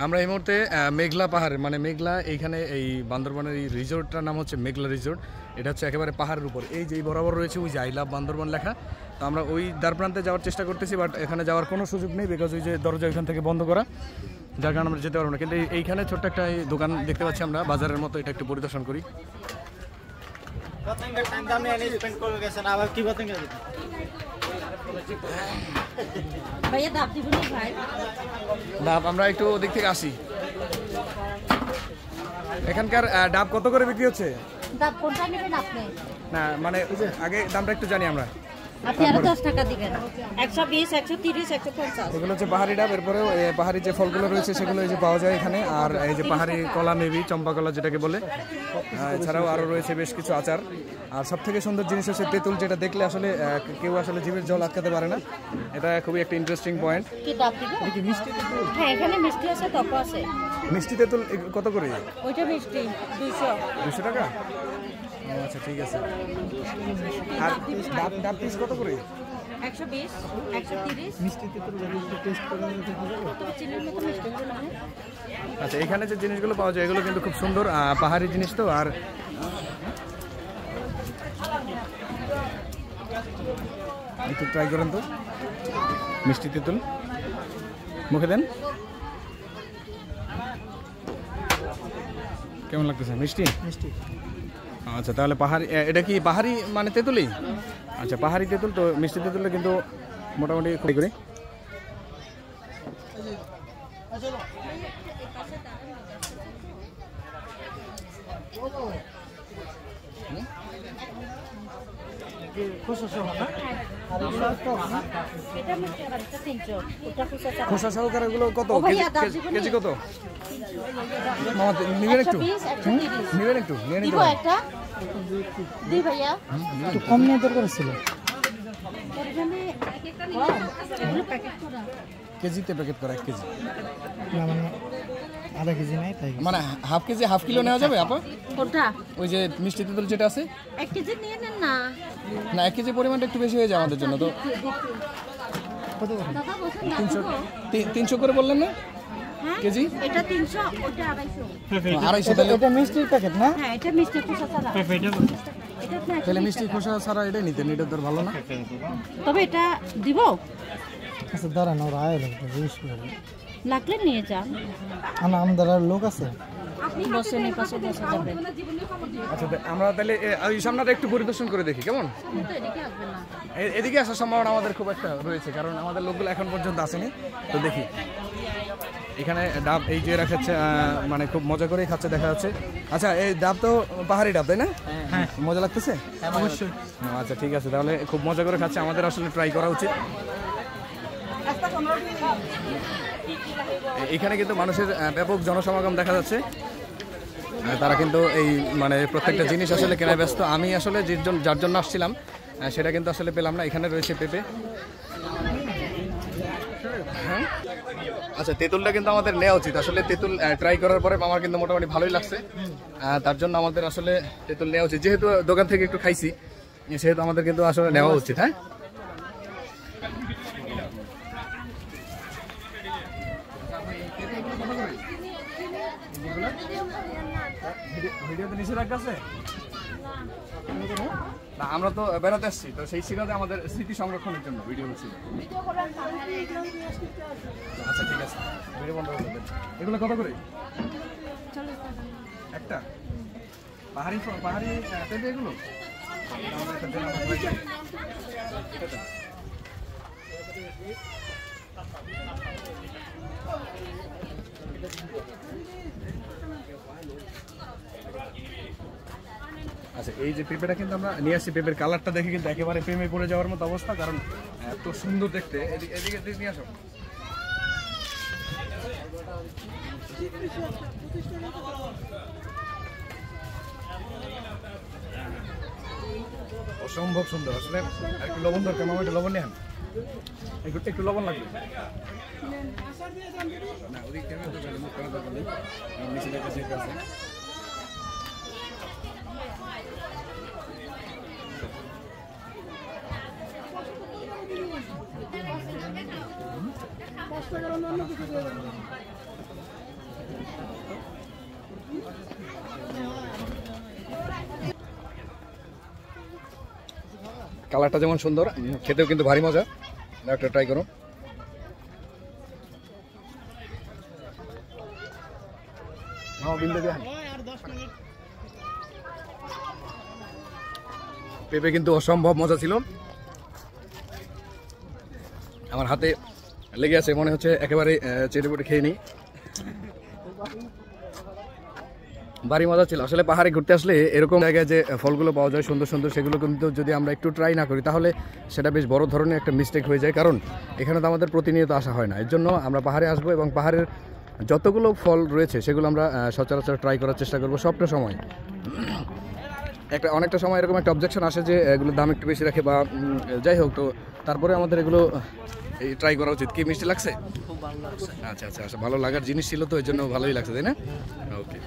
আমরা এই মুহূর্তে মেঘলা পাহাড়ে মানে মেঘলা এইখানে এই বান্দরবনের এই রিসোর্টটার নাম হচ্ছে মেঘলা রিসোর্ট। এটা হচ্ছে একেবারে পাহাড়ের উপর, এই যে বরাবর রয়েছে ওই যে আই লাভ বান্দরবন লেখা। তো আমরা ওই দ্বার প্রান্তে যাওয়ার চেষ্টা করতেছি, বাট এখানে যাওয়ার কোনো সুযোগ নেই, বিকজ ওই যে দরজা ওইখান থেকে বন্ধ করা, যার কারণে আমরা যেতে পারবো না। কিন্তু এইখানে ছোট্ট একটা দোকান দেখতে পাচ্ছি আমরা বাজারের মতো, এটা একটু পরিদর্শন করি। ডাব আমরা একটু ওদিক থেকে আসি। এখানকার ডাব কত করে বিক্রি হচ্ছে? ডাব কোনটা নেবেন আপনি? না মানে আগে দামটা একটু জানি আমরা। আপনি আরো 10 টাকা দিবেন। 120, 130, 150। এগুলো হচ্ছে পাহাড়ি ডাব। এরপরেও পাহাড়ি যে ফলগুলো রয়েছে সেগুলো এই যে পাওয়া যায় এখানে। আর এই যে পাহাড়ি কলা, মেবি চম্পা কলা যেটাকে বলে। এছাড়াও আরও রয়েছে বেশ কিছু আচার। আর সব থেকে সুন্দর জিনিস হচ্ছে তেঁতুল, যেটা দেখলে আসলে কেউ আসলে জিভের জল আটকাতে পারে না। এটা খুবই একটা ইন্টারেস্টিং পয়েন্ট। কি ডাব দিবেন? এটা কি মিষ্টি তেঁতুল? হ্যাঁ, এখানে মিষ্টি আছে, টক আছে। মিষ্টি তেঁতুল কত করে? ওইটা মিষ্টি 200 টাকা। আচ্ছা ঠিক আছে। আর ডাব পিস কত করে? 120, 130। মিষ্টি তেঁতুল টেস্ট করে নিতে হবে। কত চিনির মতো মিষ্টি হবে। আচ্ছা, এখানে যে জিনিসগুলো পাওয়া যায় এগুলো কিন্তু খুব সুন্দর পাহাড়ি জিনিস তো। আর একটু ট্রাই করেন তো মিষ্টি তেঁতুল, মুখে দেন। কেমন লাগতেছে? মিষ্টি মিষ্টি। আচ্ছা, তাহলে পাহাড়ি, এটা কি পাহাড়ি মানে তেঁতুলই? আচ্ছা, পাহাড়ি তেঁতুল তো। মিষ্টি তেঁতুলটা কিন্তু মোটামুটি খুবই করে। খোসা সহকারে এগুলো কত কেজি? কত নিবেন? একটু নিবেন, একটু নিয়ে নিতে একটু কম নিয়ে দরকার ছিল। কেজিতে প্যাকেট করা 1 কেজি মানে আধা কেজি নাই, তাই মানে হাফ কেজি, হাফ কিলো নেওয়া যাবে আপা? কোনটা? ওই যে মিষ্টি তেঁতুল যেটা আছে 1 কেজি নিয়ে নেন না। না, 1 কেজি পরিমাণটা একটু বেশি হয়ে যায় আমাদের জন্য। তো কত করে? 300 করে বললেন না কেজি? এটা 300, ওটা 250। 250। তাহলে এটা মিষ্টির প্যাকেট না? হ্যাঁ, এটা মিষ্টি খোসা ছাড়া। তাহলে মিষ্টি খোসা ছাড়া এটাই নিতেন, এটা তো ভালো না। তবে এটা দিব। আচ্ছা দাঁড়ান, ওরা আয় লাগবে, জিজ্ঞেস করে লাগলে নিয়ে যান। আমাদের আর লোক আছে, বসেন, এই পাশে বসে যাবেন। আচ্ছা, আমরা তাহলে এই সামনেটা একটু পরিদর্শন করে দেখি কেমন। এদিকে আসার সম্ভাবনা আমাদের খুব একটা রয়েছে, কারণ আমাদের লোকগুলো এখন পর্যন্ত আসেনি। তো দেখি এখানে ডাব এই যে রাখাচ্ছে, মানে খুব মজা করেই খাচ্ছে দেখা যাচ্ছে। আচ্ছা, এই ডাব তো পাহাড়ি ডাব তাই না? হ্যাঁ। মজা লাগতেছে? অবশ্যই। আচ্ছা ঠিক আছে, তাহলে খুব মজা করে খাচ্ছে, আমাদের আসলে ট্রাই করা উচিত। এখানে কিন্তু মানুষের ব্যাপক জনসমাগম দেখা যাচ্ছে। তারা কিন্তু এই মানে প্রত্যেকটা জিনিস আসলে কেনায় ব্যস্ত। আমি আসলে যার জন্য আসছিলাম সেটা কিন্তু আসলে পেলাম না। এখানে রয়েছে পেঁপে। হ্যাঁ, আচ্ছা, তেঁতুলটা কিন্তু আমাদের নেওয়া উচিত। আসলে তেঁতুল ট্রাই করার পরে আমার কিন্তু মোটামুটি ভালোই লাগছে। তার জন্য আমাদের আসলে তেঁতুল নেওয়া উচিত। যেহেতু দোকান থেকে একটু খাইছি, সেহেতু আমাদের কিন্তু আসলে নেওয়া উচিত। হ্যাঁ, ভিডিওতে নিষেধাজ্ঞা আছে না? আমরা তো বেড়াতে আসছি, তো সেই শিকারে আমাদের স্মৃতি সংরক্ষণের জন্য ভিডিও হচ্ছে। আচ্ছা ঠিক আছে, ভিডিও বন্ধ করে দেবেন। এগুলো কত করে একটা? পাহাড়ি পেঁপে এগুলো? আচ্ছা, এই যে পেঁপেটা কিন্তু আমরা নিয়ে আসছি, পেঁপের কালারটা দেখে কিন্তু একেবারে প্রেমে পড়ে যাওয়ার মতো অবস্থা, কারণ এত সুন্দর দেখতে। এদিকে নিয়ে আসো। অসম্ভব সুন্দর আসলে। একটু লবণ দরকার, মামা একটু লবণ নেন, একটু লবণ লাগবে না? ওদিকে মুখ করা দরকার নেই, নিচে আছে। কালারটা যেমন সুন্দর, খেতেও কিন্তু ভারী মজা। একটা ট্রাই করো। পেঁপে কিন্তু অসম্ভব মজা ছিল, আমার হাতে লেগে আছে, মনে হচ্ছে একেবারে চেটে পুটে খেয়ে নিই। ভারী মজা ছিল। আসলে পাহাড়ে ঘুরতে আসলে এরকম জায়গায় যে ফলগুলো পাওয়া যায় সুন্দর সুন্দর, সেগুলো কিন্তু যদি আমরা একটু ট্রাই না করি তাহলে সেটা বেশ বড় ধরনের একটা মিস্টেক হয়ে যায়, কারণ এখানে তো আমাদের প্রতিনিয়ত আসা হয় না। এর জন্য আমরা পাহাড়ে আসবো এবং পাহাড়ের যতগুলো ফল রয়েছে সেগুলো আমরা সচরাচর ট্রাই করার চেষ্টা করবো সবটা সময়। অনেকটা সময় এরকম একটা অবজেকশন আসে যে এগুলোর দাম একটু বেশি রাখে বা যাই হোক, তো তারপরে আমাদের এগুলো এই ট্রাই করা উচিত। কি মিষ্টি লাগছে? খুব ভালো লাগছে। আচ্ছা আচ্ছা আচ্ছা, ভালো লাগার জিনিস ছিল তো, এই জন্য ভালোই লাগছে, তাই না? ওকে।